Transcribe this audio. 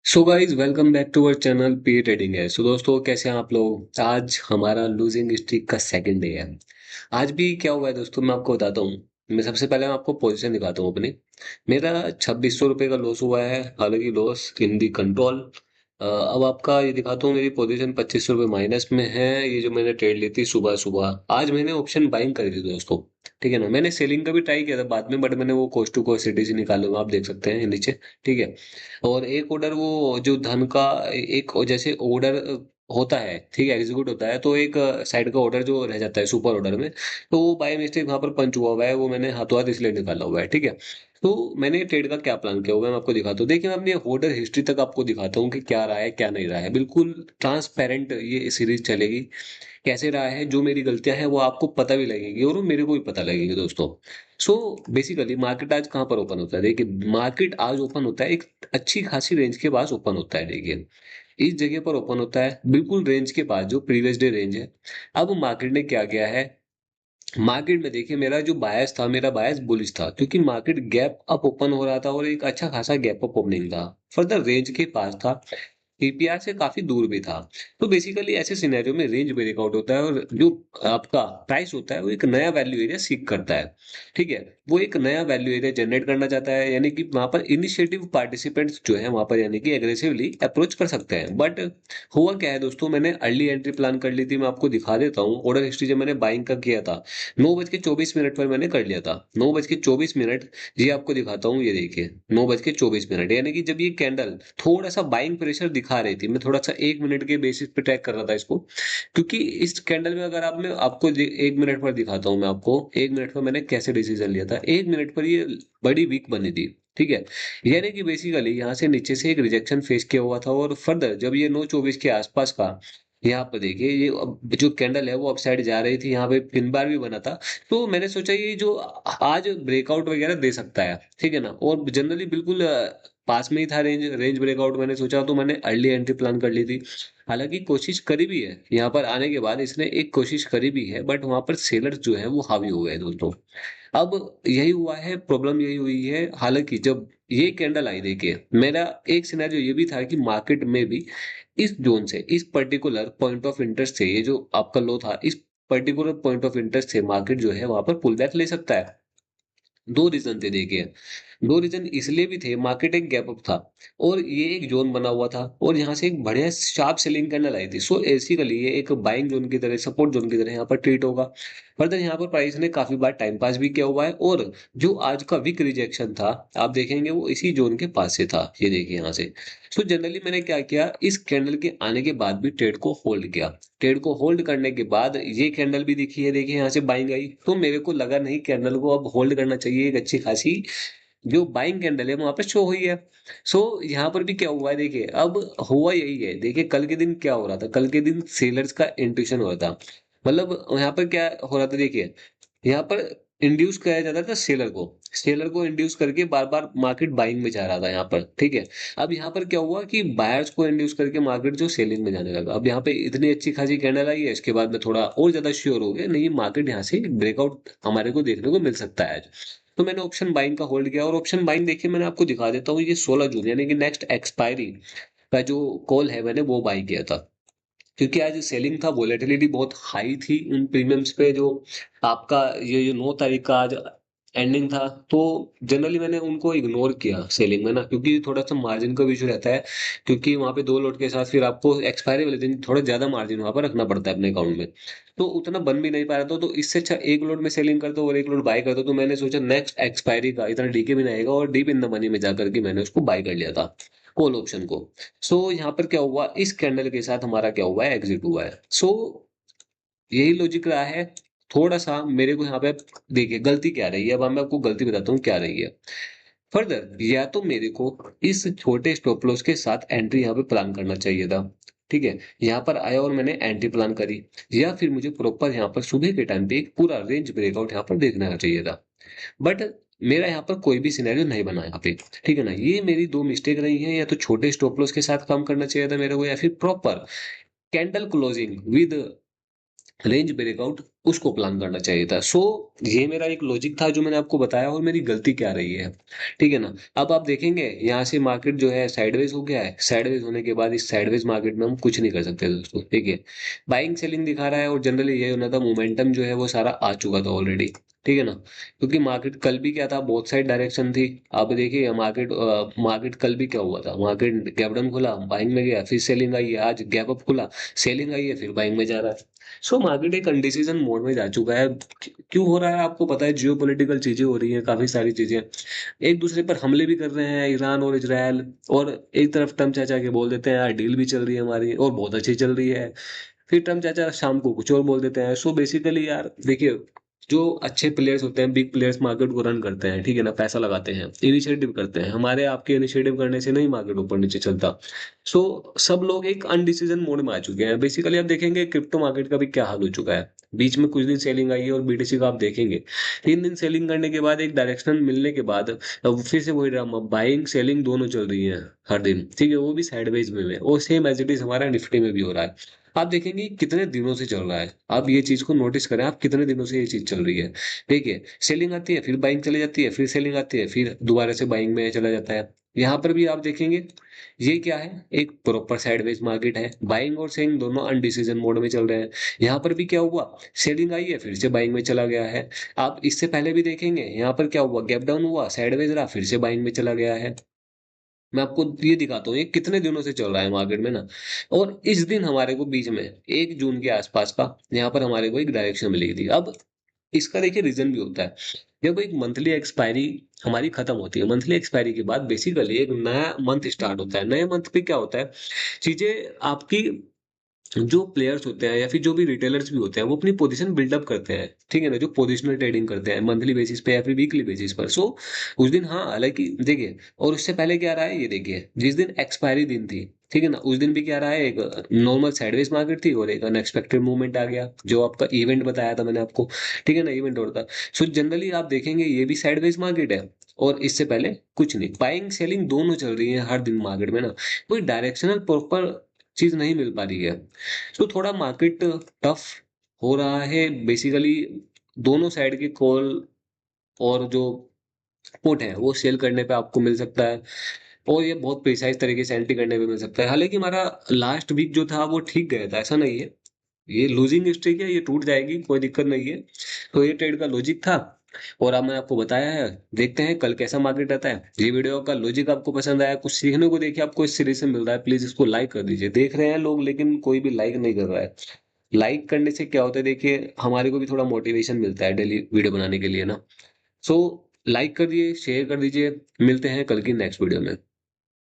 So guys welcome back to our channel P trading है। So दोस्तों, कैसे हैं आप लोग? आज हमारा लूजिंग स्ट्रीक का सेकंड डे है। आज भी क्या हुआ है दोस्तों, मैं आपको बताता हूँ। मैं सबसे पहले मैं आपको पोजीशन दिखाता हूँ अपनी। मेरा 2600 रुपये का लॉस हुआ है, हालांकि लॉस इन दी कंट्रोल। अब आपका ये दिखाता हूँ, मेरी पोजीशन 2500 रुपये माइनस में है। ये जो मैंने ट्रेड ली थी सुबह सुबह, आज मैंने ऑप्शन बाइंग करी थी दोस्तों। ठीक है ना, मैंने सेलिंग का भी ट्राई किया था बाद में, बट मैंने वो कोस्ट टू कोस्ट सिटी से निकाले हुए आप देख सकते हैं नीचे। ठीक है। और एक ऑर्डर वो जो धन का एक जैसे ऑर्डर होता है, ठीक है, एग्जीक्यूट होता है, तो एक साइड का ऑर्डर जो रह जाता है सुपर ऑर्डर में, तो वो बाय मिस्टेक वहां पर पंच हुआ हुआ है, वो मैंने हाथों हाथ इसलिए निकाला हुआ है। ठीक है। तो मैंने ट्रेड का क्या प्लान किया हुआ है मैं आपको दिखाता हूँ। देखिए, मैं अपनी ऑर्डर हिस्ट्री तक आपको दिखाता हूँ कि क्या रहा है क्या नहीं रहा है। बिल्कुल ट्रांसपेरेंट ये सीरीज चलेगी। कैसे रहा है, जो मेरी गलतियां हैं वो आपको पता भी लगेगी और वो मेरे को भी पता लगेगी दोस्तों। सो बेसिकली मार्केट आज कहाँ पर ओपन होता है? देखिए, मार्केट आज ओपन होता है एक अच्छी खासी रेंज के पास ओपन होता है। देखिए, इस जगह पर ओपन होता है बिल्कुल रेंज के पास, जो प्रीवियस डे रेंज है। अब मार्केट ने क्या किया है? मार्केट में देखिए, मेरा जो बायस था, मेरा बायस बुलिश था, क्योंकि मार्केट गैप अप ओपन हो रहा था और एक अच्छा खासा गैप अप ओपनिंग था। फर्दर रेंज के पास था, एपीआर से काफी दूर भी था। तो बेसिकली ऐसे सिनेरियो में रेंज ब्रेकआउट होता है और जो आपका प्राइस होता है वो एक नया वैल्यू एरिया सीख करता है। ठीक है। वो एक नया वैल्यू एरिया जनरेट करना चाहता है, यानी कि वहां पर इनिशिएटिव पार्टिसिपेंट्स जो है वहां पर यानी कि एग्रेसिवली अप्रोच कर सकते हैं। बट हुआ क्या है दोस्तों, मैंने अर्ली एंट्री प्लान कर ली थी। मैं आपको दिखा देता हूँ ऑर्डर हिस्ट्री। जब मैंने बाइंग का किया था 9:24 पर मैंने कर लिया था। 9:24। जी आपको दिखाता हूँ, ये देखिए 9:24, यानी कि जब ये कैंडल थोड़ा सा बाइंग प्रेशर दिखा रही थी, मैं थोड़ा सा 1 मिनट के बेसिस पे ट्रैक कर रहा था इसको। क्योंकि इस कैंडल में अगर आप, मैं आपको 1 मिनट पर दिखाता हूँ, मैं आपको 1 मिनट पर मैंने कैसे डिसीजन लिया था। 1 मिनट पर ये बड़ी वीक बनी थी। ठीक है। यानी कि बेसिकली यहाँ से नीचे से एक रिजेक्शन फेस किया हुआ था, और फर्दर जब ये 9:24 के आसपास का, यहाँ पर देखिए ये जो कैंडल है वो अपसाइड जा रही थी, यहाँ पे पिन बार भी बना था। तो मैंने सोचा ये जो आज ब्रेकआउट वगैरह दे सकता है, ठीक है ना, और जनरली बिल्कुल पास में ही था रेंज रेंज ब्रेकआउट, मैंने सोचा, तो मैंने अर्ली एंट्री प्लान कर ली थी। हालांकि कोशिश करी भी है, यहाँ पर आने के बाद इसने एक कोशिश करी भी है, बट वहां पर सेलर्स जो है वो हावी हो गए दोस्तों। अब यही हुआ है, प्रॉब्लम यही हुई है। हालांकि जब ये कैंडल आई, देखिए मेरा एक सिनेरियो ये भी था कि मार्केट में भी इस जोन से, इस पर्टिकुलर पॉइंट ऑफ इंटरेस्ट से, ये जो आपका लो था, इस पर्टिकुलर पॉइंट ऑफ इंटरेस्ट से मार्केट जो है वहां पर पुल बैक ले सकता है। दो रीजन थे देखिए। दो रीजन इसलिए भी थे, मार्केट एक गैप अप था और ये एक जोन बना हुआ था, और यहाँ से एक बढ़िया शार्प सेलिंग कैंडल आई थी। सो बेसिकली ये एक बाइंग जोन की तरह, सपोर्ट जोन की तरह यहाँ पर ट्रीट होगा। फर्दर यहाँ पर प्राइस ने काफी बार टाइम पास भी किया हुआ है, और जो आज का वीक रिजेक्शन था, आप देखेंगे वो इसी जोन के पास से था, ये देखिए यहाँ से। सो जनरली मैंने क्या किया, इस कैंडल के आने के बाद भी ट्रेड को होल्ड किया। ट्रेड को होल्ड करने के बाद ये कैंडल भी दिखी है, देखिए यहाँ से बाइंग आई, तो मेरे को लगा नहीं, कैंडल को अब होल्ड करना चाहिए, एक अच्छी खासी जो बाइंग कैंडल है वहां पे शो हुई है। सो यहाँ पर भी क्या हुआ है, देखिए अब हुआ यही है। देखिए कल के दिन क्या हो रहा था, कल के दिन सेलर्स का इंट्यूशन हो रहा था। मतलब यहाँ पर क्या हो रहा था, देखिए यहाँ पर इंड्यूस किया जाता था सेलर को, सेलर को इंड्यूस करके बार बार मार्केट बाइंग में जा रहा था यहाँ पर। ठीक है। अब यहाँ पर क्या हुआ कि बायर्स को इंड्यूस करके मार्केट जो सेलिंग में जाने लगा। अब यहाँ पे इतनी अच्छी खासी कैंडल आई है, इसके बाद में थोड़ा और ज्यादा श्योर हो गया, नहीं मार्केट यहाँ से ब्रेकआउट हमारे को देखने को मिल सकता है आज। तो मैंने ऑप्शन बाइंग का होल्ड किया, और ऑप्शन बाइंग देखिए मैंने आपको दिखा देता हूँ, ये 16 जून यानी कि नेक्स्ट एक्सपायरी का जो कॉल है मैंने वो बाई किया था। क्योंकि आज सेलिंग था, वोलेटिलिटी बहुत हाई थी उन प्रीमियम्स पे, जो आपका ये जो 9 तारीख का आज एंडिंग था। तो जनरली मैंने उनको इग्नोर किया सेलिंग में ना, क्योंकि थोड़ा सा मार्जिन का इशू रहता है। क्योंकि वहां पे दो लोट के साथ फिर आपको एक्सपायरी वाले दिन थोड़ा ज्यादा मार्जिन वहां पर रखना पड़ता है अपने अकाउंट में। तो उतना बन भी नहीं पा रहा था, तो इससे अच्छा एक लोट में सेलिंग कर दो और एक लोट बाय कर दो। तो मैंने सोचा नेक्स्ट एक्सपायरी का इतना डीके भी नहीं आएगा, और डीप इन द मनी में जाकर के मैंने उसको बाय कर लिया था, कॉल ऑप्शन को। सो यहाँ पर क्या हुआ, इस कैंडल के साथ हमारा क्या हुआ है, एग्जिट हुआ है। सो यही लॉजिक रहा है। थोड़ा सा मेरे को यहाँ पे, देखिए गलती क्या रही है, अब मैं आपको गलती बताता हूँ क्या रही है। फर्दर या तो मेरे को इस छोटे स्टॉप लॉस के साथ एंट्री यहाँ पे प्लान करना चाहिए था। ठीक है। यहाँ पर आया और मैंने एंट्री प्लान करी, या फिर मुझे प्रॉपर यहाँ पर सुबह के टाइम पे एक पूरा रेंज ब्रेकआउट यहाँ पर देखना चाहिए था। बट मेरा यहाँ पर कोई भी सिनेरियो नहीं बना यहाँ पे। ठीक है ना, ये मेरी दो मिस्टेक रही है। या तो छोटे स्टॉप लॉस के साथ काम करना चाहिए था मेरे को, या फिर proper candle closing with range breakout उसको प्लान करना चाहिए था। ये मेरा एक लॉजिक था जो मैंने आपको बताया, और मेरी गलती क्या रही है, ठीक है ना। अब आप देखेंगे यहाँ से मार्केट जो है साइडवेज हो गया है, साइडवेज होने के बाद इस साइडवेज मार्केट में हम कुछ नहीं कर सकते दोस्तों, ठीक है। बाइंग सेलिंग दिखा रहा है, और जनरली ये होना था, मोमेंटम जो है वो सारा आ चुका था ऑलरेडी, ठीक है ना। क्योंकि मार्केट कल भी क्या था, बहुत साइड डायरेक्शन थी। आप देखिए मार्केट कल भी क्या हुआ था, मार्केट गैप डाउन खुला, बाइंग में गया, फिर सेलिंग आई है, आज गैप अप खुला, सेलिंग आई है, फिर बाइंग में जा रहा है। मार्केट एक अनडिसीजन मोड में जा चुका है। क्यों हो रहा है आपको पता है, जियो पॉलिटिकल चीजें हो रही हैं, काफी सारी चीजें, एक दूसरे पर हमले भी कर रहे हैं ईरान और इजराइल। और एक तरफ ट्रम्प चाचा के बोल देते हैं यार डील भी चल रही है हमारी, और बहुत अच्छी चल रही है। फिर ट्रम्प चाचा शाम को कुछ और बोल देते हैं। बेसिकली यार देखिए, जो अच्छे प्लेयर्स होते हैं, बिग प्लेयर्स मार्केट को रन करते हैं, ठीक है ना, पैसा लगाते हैं, इनिशिएटिव करते हैं, हमारे आपके इनिशिएटिव करने से नहीं मार्केट ऊपर नीचे चलता। सब लोग एक अनडिसीजन मोड में आ चुके हैं। बेसिकली आप देखेंगे क्रिप्टो मार्केट का भी क्या हाल हो चुका है। बीच में कुछ दिन सेलिंग आई है, और बीटीसी का आप देखेंगे 3 दिन सेलिंग करने के बाद, एक डायरेक्शन मिलने के बाद, अब फिर से वही ड्रामा, बाइंग सेलिंग दोनों चल रही है हर दिन, ठीक है, वो भी साइडवेज में, और सेम एज इट इज हमारा निफ्टी में भी हो रहा है। आप देखेंगे कितने दिनों से चल रहा है, आप ये चीज को नोटिस करें, आप कितने दिनों से ये चीज चल रही है। देखिए, सेलिंग आती है, फिर बाइंग चली जाती है, फिर सेलिंग आती है, फिर दोबारा से बाइंग में चला जाता है। यहाँ पर भी आप देखेंगे, ये क्या है, एक प्रॉपर साइडवेज मार्केट है, बाइंग और सेलिंग दोनों अनडिसीजन मोड में चल रहे हैं। यहाँ पर भी क्या हुआ, सेलिंग आई है, फिर से बाइंग में चला गया है। आप इससे पहले भी देखेंगे, यहाँ पर क्या हुआ, गैप डाउन हुआ, साइडवेज रहा, फिर से बाइंग में चला गया है। मैं आपको ये दिखाता हूँ ये कितने दिनों से चल रहा है मार्केट में ना। और इस दिन हमारे को बीच में 1 जून के आसपास का, यहाँ पर हमारे को एक डायरेक्शन मिली थी। अब इसका देखिए रीजन भी होता है। जब एक मंथली एक्सपायरी हमारी खत्म होती है, मंथली एक्सपायरी के बाद बेसिकली एक नया मंथ स्टार्ट होता है। नए मंथ पे क्या होता है, चीजें आपकी, जो प्लेयर्स होते हैं या फिर जो भी रिटेलर्स भी होते हैं, वो अपनी पोजीशन बिल्डअप करते हैं, ठीक है ना, जो पोजिशनल ट्रेडिंग करते हैं मंथली बेसिस पे या फिर वीकली बेसिस पर। उस दिन, हाँ, हालांकि देखिए, और उससे पहले क्या रहा है, ये देखिए, जिस दिन एक्सपायरी दिन थी, ठीक है ना, उस दिन भी क्या रहा है, एक नॉर्मल साइडवेज मार्केट थी, और एक अनएक्सपेक्टेड मूवमेंट आ गया, जो आपका इवेंट बताया था मैंने आपको, ठीक है ना, इवेंट और था। जनरली आप देखेंगे ये भी साइडवेज मार्केट है, और इससे पहले कुछ नहीं, बाइंग सेलिंग दोनों चल रही है हर दिन मार्केट में ना। कोई डायरेक्शनल प्रॉपर चीज नहीं मिल पा रही है। थोड़ा मार्केट टफ हो रहा है बेसिकली। दोनों साइड के कॉल और जो पुट है वो सेल करने पे आपको मिल सकता है, और ये बहुत प्रिसाइज तरीके से एंट्री करने पे मिल सकता है। हालांकि हमारा लास्ट वीक जो था वो ठीक गया था, ऐसा नहीं है, ये लूजिंग स्ट्रीक है, ये टूट जाएगी, कोई दिक्कत नहीं है। तो ये ट्रेड का लॉजिक था, और अब मैं आपको बताया है। देखते हैं कल कैसा मार्केट रहता है। ये वीडियो का लॉजिक आपको पसंद आया, कुछ सीखने को देखिए आपको इस सीरीज से मिल रहा है, प्लीज इसको लाइक कर दीजिए। देख रहे हैं लोग, लेकिन कोई भी लाइक नहीं कर रहा है। लाइक करने से क्या होता है, देखिए हमारे को भी थोड़ा मोटिवेशन मिलता है डेली वीडियो बनाने के लिए ना। सो लाइक कर दिए, शेयर कर दीजिए। मिलते हैं कल की नेक्स्ट वीडियो में।